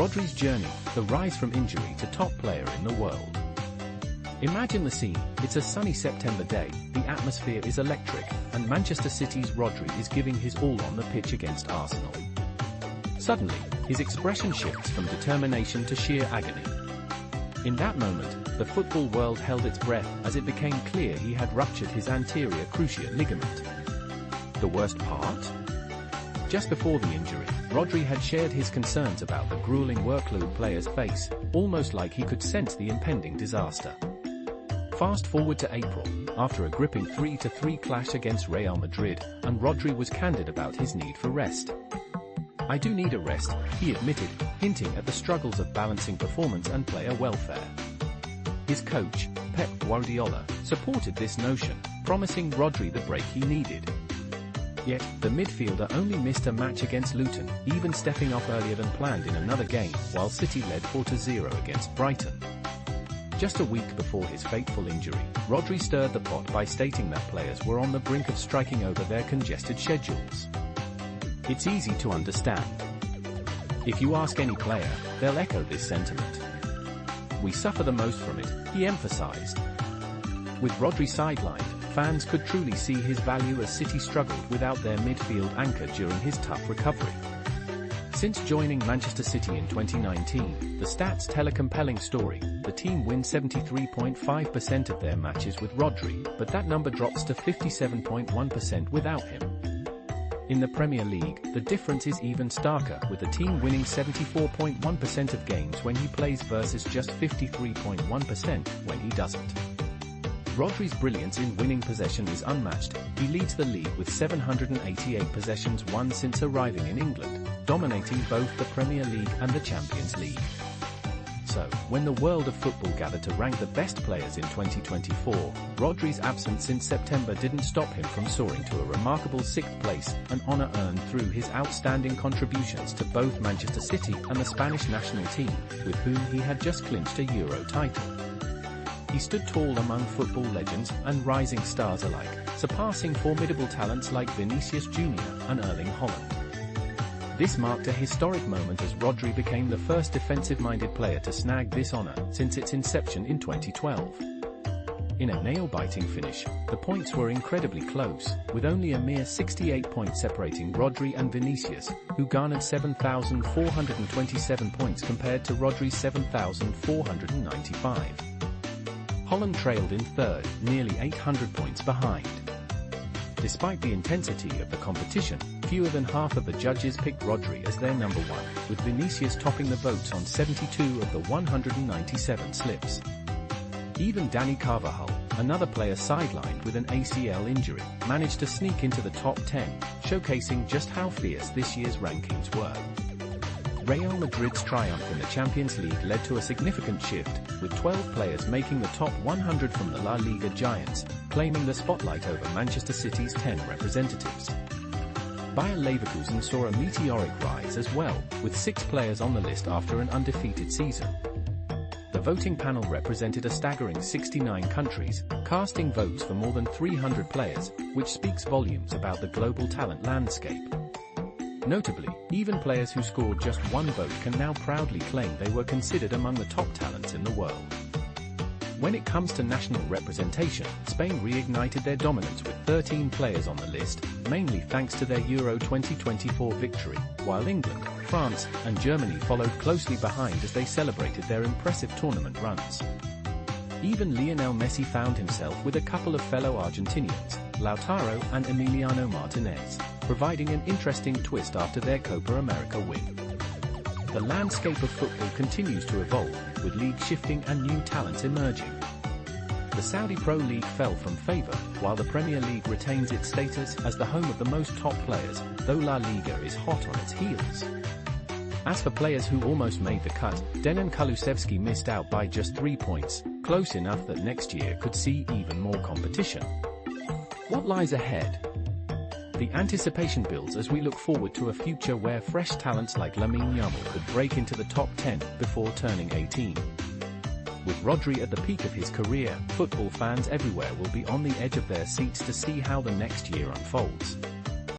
Rodri's journey, the rise from injury to top player in the world. Imagine the scene. It's a sunny September day, the atmosphere is electric, and Manchester City's Rodri is giving his all on the pitch against Arsenal. Suddenly, his expression shifts from determination to sheer agony. In that moment, the football world held its breath as it became clear he had ruptured his anterior cruciate ligament. The worst part? Just before the injury, Rodri had shared his concerns about the grueling workload players face, almost like he could sense the impending disaster. Fast forward to April, after a gripping 3-3 clash against Real Madrid, and Rodri was candid about his need for rest. "I do need a rest," he admitted, hinting at the struggles of balancing performance and player welfare. His coach, Pep Guardiola, supported this notion, promising Rodri the break he needed. Yet, the midfielder only missed a match against Luton, even stepping off earlier than planned in another game, while City led 4-0 against Brighton. Just a week before his fateful injury, Rodri stirred the pot by stating that players were on the brink of striking over their congested schedules. It's easy to understand. If you ask any player, they'll echo this sentiment. "We suffer the most from it," he emphasized. With Rodri sidelined, fans could truly see his value as City struggled without their midfield anchor during his tough recovery. Since joining Manchester City in 2019, the stats tell a compelling story. The team wins 73.5% of their matches with Rodri, but that number drops to 57.1% without him. In the Premier League, the difference is even starker, with the team winning 74.1% of games when he plays versus just 53.1% when he doesn't. Rodri's brilliance in winning possession is unmatched. He leads the league with 788 possessions won since arriving in England, dominating both the Premier League and the Champions League. So, when the world of football gathered to rank the best players in 2024, Rodri's absence since September didn't stop him from soaring to a remarkable 6th place, an honour earned through his outstanding contributions to both Manchester City and the Spanish national team, with whom he had just clinched a Euro title. He stood tall among football legends and rising stars alike, surpassing formidable talents like Vinicius Jr. and Erling Haaland. This marked a historic moment as Rodri became the first defensive-minded player to snag this honour since its inception in 2012. In a nail-biting finish, the points were incredibly close, with only a mere 68 points separating Rodri and Vinicius, who garnered 7,427 points compared to Rodri's 7,495. Haaland trailed in third, nearly 800 points behind. Despite the intensity of the competition, fewer than half of the judges picked Rodri as their number one, with Vinicius topping the votes on 72 of the 197 slips. Even Dani Carvajal, another player sidelined with an ACL injury, managed to sneak into the top 10, showcasing just how fierce this year's rankings were. Real Madrid's triumph in the Champions League led to a significant shift, with 12 players making the top 100 from the La Liga giants, claiming the spotlight over Manchester City's 10 representatives. Bayer Leverkusen saw a meteoric rise as well, with 6 players on the list after an undefeated season. The voting panel represented a staggering 69 countries, casting votes for more than 300 players, which speaks volumes about the global talent landscape. Notably, even players who scored just one vote can now proudly claim they were considered among the top talents in the world. When it comes to national representation, Spain reignited their dominance with 13 players on the list, mainly thanks to their Euro 2024 victory, while England, France, and Germany followed closely behind as they celebrated their impressive tournament runs. Even Lionel Messi found himself with a couple of fellow Argentinians, Lautaro and Emiliano Martinez, providing an interesting twist after their Copa America win. The landscape of football continues to evolve, with leagues shifting and new talents emerging. The Saudi Pro League fell from favour, while the Premier League retains its status as the home of the most top players, though La Liga is hot on its heels. As for players who almost made the cut, Dejan Kulusevski missed out by just 3 points, close enough that next year could see even more competition. What lies ahead? The anticipation builds as we look forward to a future where fresh talents like Lamine Yamal could break into the top 10 before turning 18. With Rodri at the peak of his career, football fans everywhere will be on the edge of their seats to see how the next year unfolds.